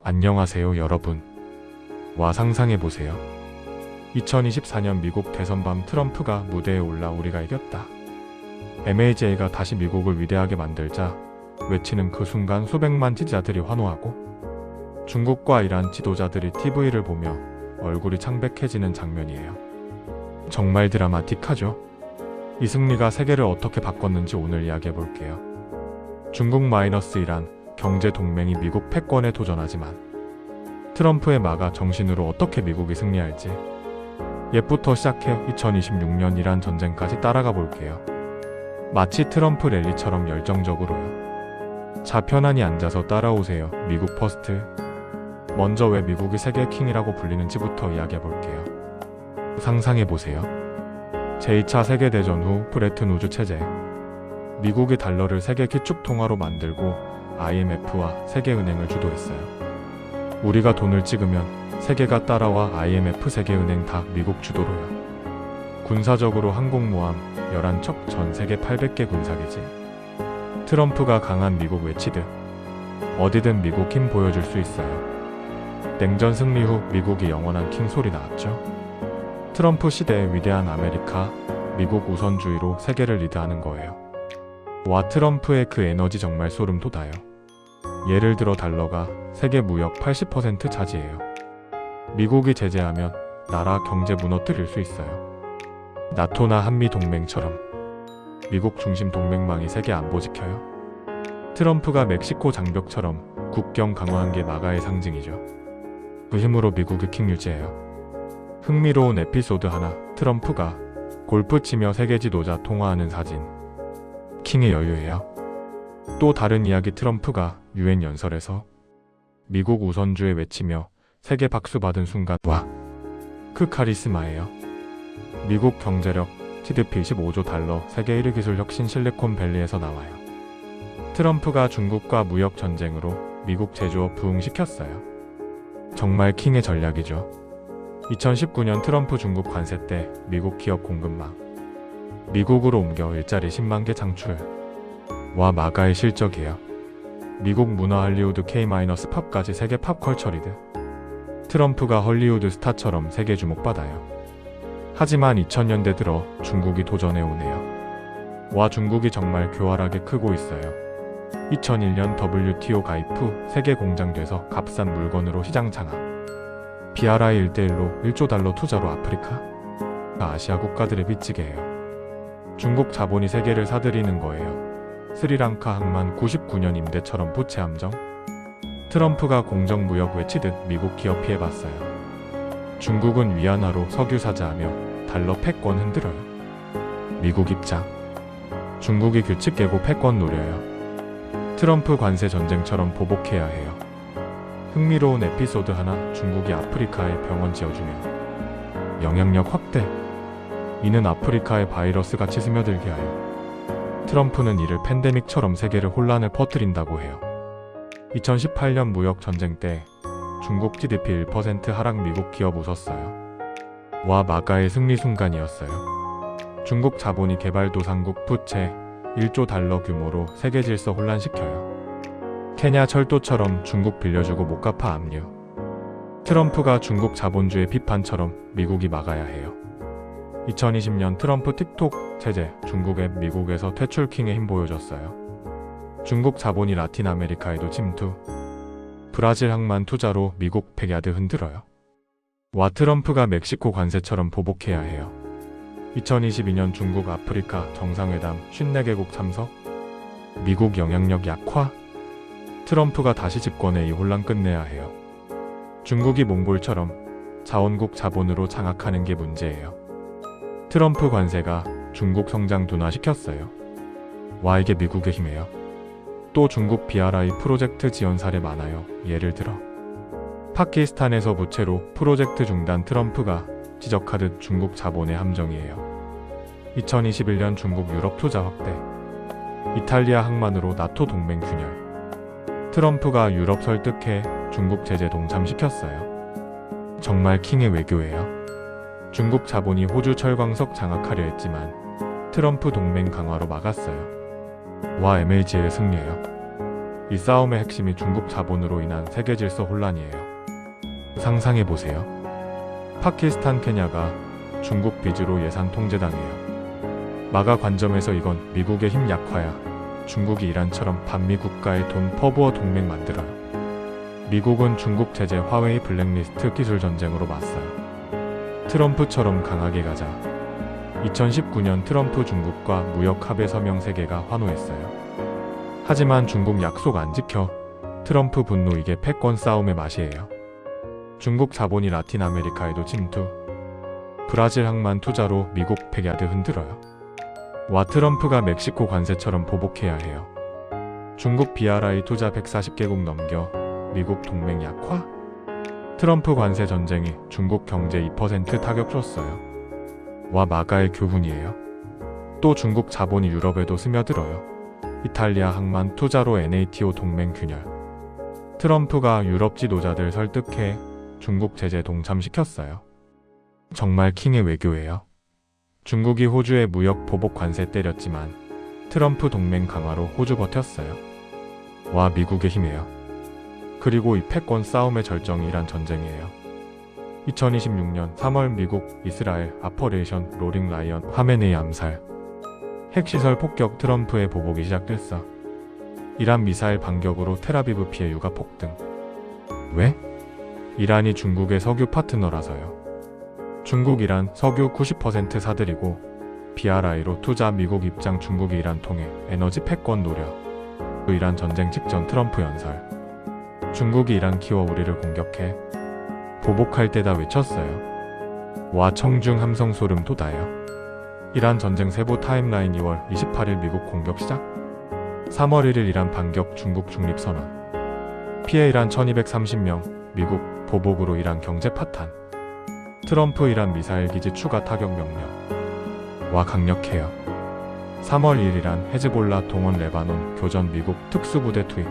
안녕하세요 여러분. 와 상상해보세요. 2024년 미국 대선 밤 트럼프가 무대에 올라 우리가 이겼다. MAJ가 다시 미국을 위대하게 만들자 외치는 그 순간 수백만 지지자들이 환호하고 중국과 이란 지도자들이 TV를 보며 얼굴이 창백해지는 장면이에요. 정말 드라마틱하죠? 이 승리가 세계를 어떻게 바꿨는지 오늘 이야기해볼게요. 중국 마이너스 이란 경제 동맹이 미국 패권에 도전하지만 트럼프의 마가 정신으로 어떻게 미국이 승리할지 옛부터 시작해 2026년 이란 전쟁까지 따라가 볼게요. 마치 트럼프 랠리처럼 열정적으로요. 자 편안히 앉아서 따라오세요. 미국 퍼스트. 먼저 왜 미국이 세계 킹이라고 불리는지부터 이야기해 볼게요. 상상해 보세요. 제2차 세계대전 후 브레튼 우주 체제. 미국이 달러를 세계 기축 통화로 만들고 IMF와 세계은행을 주도했어요. 우리가 돈을 찍으면 세계가 따라와 IMF 세계은행 다 미국 주도로요. 군사적으로 항공모함 11척 전 세계 800개 군사기지. 트럼프가 강한 미국 외치듯 어디든 미국 힘 보여줄 수 있어요. 냉전 승리 후 미국이 영원한 킹 소리 나왔죠. 트럼프 시대의 위대한 아메리카, 미국 우선주의로 세계를 리드하는 거예요. 와 트럼프의 그 에너지 정말 소름 돋아요. 예를 들어 달러가 세계 무역 80% 차지해요. 미국이 제재하면 나라 경제 무너뜨릴 수 있어요. 나토나 한미 동맹처럼 미국 중심 동맹망이 세계 안보 지켜요. 트럼프가 멕시코 장벽처럼 국경 강화한 게 마가의 상징이죠. 그 힘으로 미국이 킹 유지해요. 흥미로운 에피소드 하나, 트럼프가 골프 치며 세계 지도자 통화하는 사진. 킹의 여유예요. 또 다른 이야기, 트럼프가 UN 연설에서 미국 우선주에 외치며 세계 박수 받은 순간 와, 그 카리스마예요. 미국 경제력 GDP 25조 달러, 세계 1위 기술 혁신 실리콘밸리에서 나와요. 트럼프가 중국과 무역 전쟁으로 미국 제조업 부흥시켰어요. 정말 킹의 전략이죠. 2019년 트럼프 중국 관세 때 미국 기업 공급망 미국으로 옮겨 일자리 10만 개 창출. 와 마가의 실적이에요. 미국 문화 할리우드 K-팝까지 세계 팝컬처 리드. 트럼프가 헐리우드 스타처럼 세계 주목받아요. 하지만 2000년대 들어 중국이 도전해오네요. 와 중국이 정말 교활하게 크고 있어요. 2001년 WTO 가입 후 세계 공장 돼서 값싼 물건으로 시장 장악. BRI 1대1로 1조 달러 투자로 아프리카, 아시아 국가들을 빚지게 해요. 중국 자본이 세계를 사들이는 거예요. 스리랑카 항만 99년 임대처럼 부채 함정. 트럼프가 공정무역 외치듯 미국 기업 피해봤어요. 중국은 위안화로 석유 사자하며 달러 패권 흔들어요. 미국 입장. 중국이 규칙 깨고 패권 노려요. 트럼프 관세 전쟁처럼 보복해야 해요. 흥미로운 에피소드 하나, 중국이 아프리카에 병원 지어주며 영향력 확대. 이는 아프리카에 바이러스같이 스며들게 하여 트럼프는 이를 팬데믹처럼 세계를 혼란을 퍼뜨린다고 해요. 2018년 무역 전쟁 때 중국 GDP 1% 하락, 미국 기업 웃었어요. 와 마가의 승리 순간이었어요. 중국 자본이 개발도상국 부채 1조 달러 규모로 세계 질서 혼란시켜요. 케냐 철도처럼 중국 빌려주고 못 갚아 압류. 트럼프가 중국 자본주의 비판처럼 미국이 막아야 해요. 2020년 트럼프 틱톡 체제, 중국 앱 미국에서 퇴출 킹의 힘 보여줬어요. 중국 자본이 라틴 아메리카에도 침투. 브라질 항만 투자로 미국 백야드 흔들어요. 와 트럼프가 멕시코 관세처럼 보복해야 해요. 2022년 중국 아프리카 정상회담 54개국 참석. 미국 영향력 약화. 트럼프가 다시 집권해 이 혼란 끝내야 해요. 중국이 몽골처럼 자원국 자본으로 장악하는 게 문제예요. 트럼프 관세가 중국 성장 둔화시켰어요. 와 이게 미국의 힘이에요. 또 중국 BRI 프로젝트 지원 사례 많아요. 예를 들어 파키스탄에서 부채로 프로젝트 중단. 트럼프가 지적하듯 중국 자본의 함정이에요. 2021년 중국 유럽 투자 확대. 이탈리아 항만으로 나토 동맹 균열. 트럼프가 유럽 설득해 중국 제재 동참시켰어요. 정말 킹의 외교예요. 중국 자본이 호주 철광석 장악하려 했지만 트럼프 동맹 강화로 막았어요. 와 MAJ의 승리예요. 이 싸움의 핵심이 중국 자본으로 인한 세계 질서 혼란이에요. 상상해보세요. 파키스탄, 케냐가 중국 빚으로 예산 통제당해요. 마가 관점에서 이건 미국의 힘 약화야. 중국이 이란처럼 반미 국가의 돈 퍼부어 동맹 만들어요. 미국은 중국 제재, 화웨이 블랙리스트, 기술 전쟁으로 맞서요. 트럼프처럼 강하게 가자. 2019년 트럼프 중국과 무역 합의 서명 3개가 환호했어요. 하지만 중국 약속 안 지켜. 트럼프 분노, 이게 패권 싸움의 맛이에요. 중국 자본이 라틴 아메리카에도 침투. 브라질 항만 투자로 미국 백야드 흔들어요. 와 트럼프가 멕시코 관세처럼 보복해야 해요. 중국 BRI 투자 140개국 넘겨 미국 동맹 약화? 트럼프 관세 전쟁이 중국 경제 2% 타격 줬어요. 와 마가의 교훈이에요. 또 중국 자본이 유럽에도 스며들어요. 이탈리아 항만 투자로 NATO 동맹 균열. 트럼프가 유럽 지도자들 설득해 중국 제재 동참시켰어요. 정말 킹의 외교예요. 중국이 호주에 무역 보복 관세 때렸지만 트럼프 동맹 강화로 호주 버텼어요. 와 미국의 힘이에요. 그리고 이 패권 싸움의 절정이 이란 전쟁이에요. 2026년 3월 미국 이스라엘 아퍼레이션 로링 라이언 하메네이 암살. 핵시설 폭격, 트럼프의 보복이 시작됐어. 이란 미사일 반격으로 텔아비브 피해 유가 폭등. 왜? 이란이 중국의 석유 파트너라서요. 중국 이란 석유 90% 사들이고 BRI로 투자, 미국 입장, 중국이 이란 통해 에너지 패권 노려. 이란 전쟁 직전 트럼프 연설. 중국이 이란 키워 우리를 공격해. 보복할 때다 외쳤어요. 와 청중 함성 소름 돋아요. 이란 전쟁 세부 타임라인. 2월 28일 미국 공격 시작. 3월 1일 이란 반격, 중국 중립선언. 피해 이란 1230명, 미국 보복으로 이란 경제 파탄. 트럼프 이란 미사일 기지 추가 타격 명령. 와 강력해요. 3월 1일 이란 헤즈볼라 동원 레바논 교전, 미국 특수부대 투입.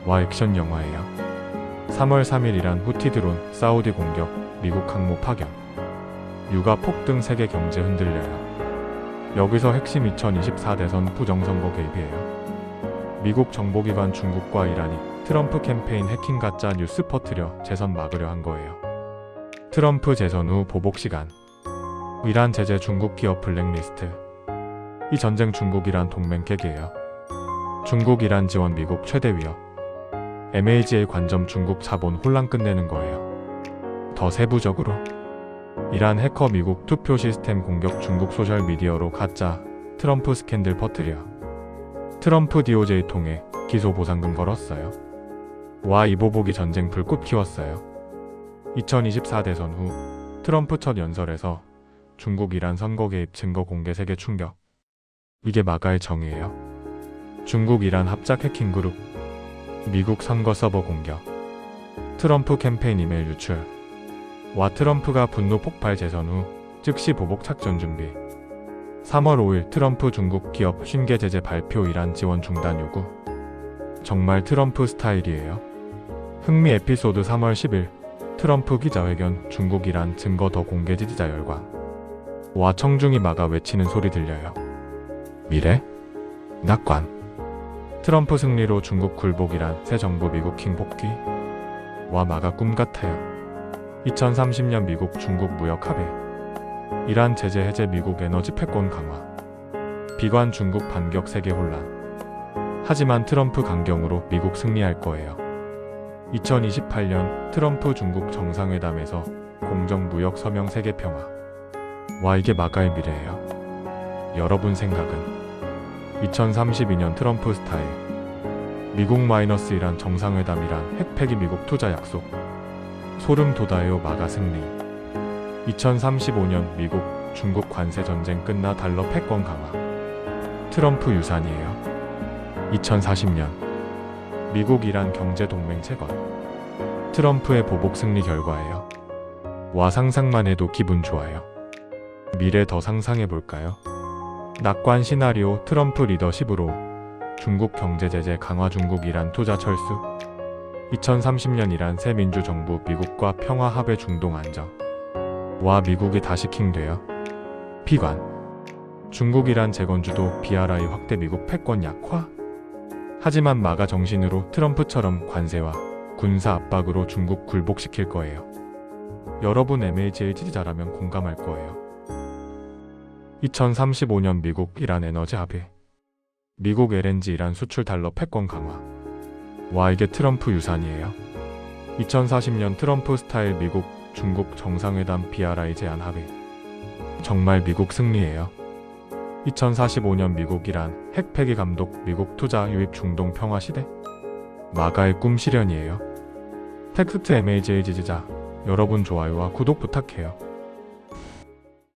와 액션 영화예요. 3월 3일 이란 후티 드론 사우디 공격, 미국 항모 파견. 유가 폭등, 세계 경제 흔들려요. 여기서 핵심 2024 대선 부정선거 개입이에요. 미국 정보기관 중국과 이란이 트럼프 캠페인 해킹 가짜 뉴스 퍼뜨려 재선 막으려 한 거예요. 트럼프 재선 후 보복 시간. 이란 제재, 중국 기업 블랙리스트. 이 전쟁 중국 이란 동맹 깨기예요. 중국 이란 지원, 미국 최대 위협. MAGA 관점, 중국 자본 혼란 끝내는 거예요. 더 세부적으로 이란 해커, 미국 투표 시스템 공격, 중국 소셜미디어로 가짜 트럼프 스캔들 퍼뜨려. 트럼프 DOJ 통해 기소 보상금 걸었어요. 와 이 보복이 전쟁 불꽃 키웠어요. 2024 대선 후 트럼프 첫 연설에서 중국 이란 선거 개입 증거 공개, 세계 충격. 이게 마가의 정의예요. 중국 이란 합작 해킹 그룹. 미국 선거 서버 공격. 트럼프 캠페인 이메일 유출. 와 트럼프가 분노 폭발, 재선 후 즉시 보복 작전 준비. 3월 5일 트럼프 중국 기업 50개 제재 발표, 이란 지원 중단 요구. 정말 트럼프 스타일이에요. 흥미 에피소드 3월 10일 트럼프 기자회견, 중국 이란 증거 더 공개, 지지자 열광. 와 청중이 마가 외치는 소리 들려요. 미래? 낙관. 트럼프 승리로 중국 굴복, 이란 새 정부, 미국 킹 복귀. 와 마가 꿈 같아요. 2030년 미국 중국 무역 합의. 이란 제재 해제, 미국 에너지 패권 강화. 비관 중국 반격, 세계 혼란. 하지만 트럼프 강경으로 미국 승리할 거예요. 2028년 트럼프 중국 정상회담에서 공정 무역 서명, 세계 평화. 와 이게 마가의 미래예요. 여러분 생각은? 2032년 트럼프 스타일. 미국 마이너스 이란 정상회담, 이란 핵폐기, 미국 투자 약속. 소름 돋아요. 마가 승리. 2035년 미국 중국 관세 전쟁 끝나 달러 패권 강화. 트럼프 유산이에요. 2040년 미국 이란 경제 동맹 재건. 트럼프의 보복 승리 결과예요. 와 상상만 해도 기분 좋아요. 미래 더 상상해 볼까요? 낙관 시나리오, 트럼프 리더십으로 중국 경제 제재 강화, 중국 이란 투자 철수. 2030년 이란 새 민주정부, 미국과 평화 합의, 중동 안정. 와 미국이 다시 킹 돼요. 비관. 중국 이란 재건주도 BRI 확대, 미국 패권 약화. 하지만 마가 정신으로 트럼프처럼 관세와 군사 압박으로 중국 굴복시킬 거예요. 여러분 MHA 지지자라면 공감할 거예요. 2035년 미국 이란 에너지 합의. 미국 LNG 이란 수출 달러 패권 강화. 와, 이게 트럼프 유산이에요. 2040년 트럼프 스타일 미국 중국 정상회담 BRI 제안 합의. 정말 미국 승리예요. 2045년 미국 이란 핵 폐기 감독 미국 투자 유입 중동 평화 시대. 마가의 꿈 실현이에요. 텍스트 MHA 지지자 여러분 좋아요와 구독 부탁해요.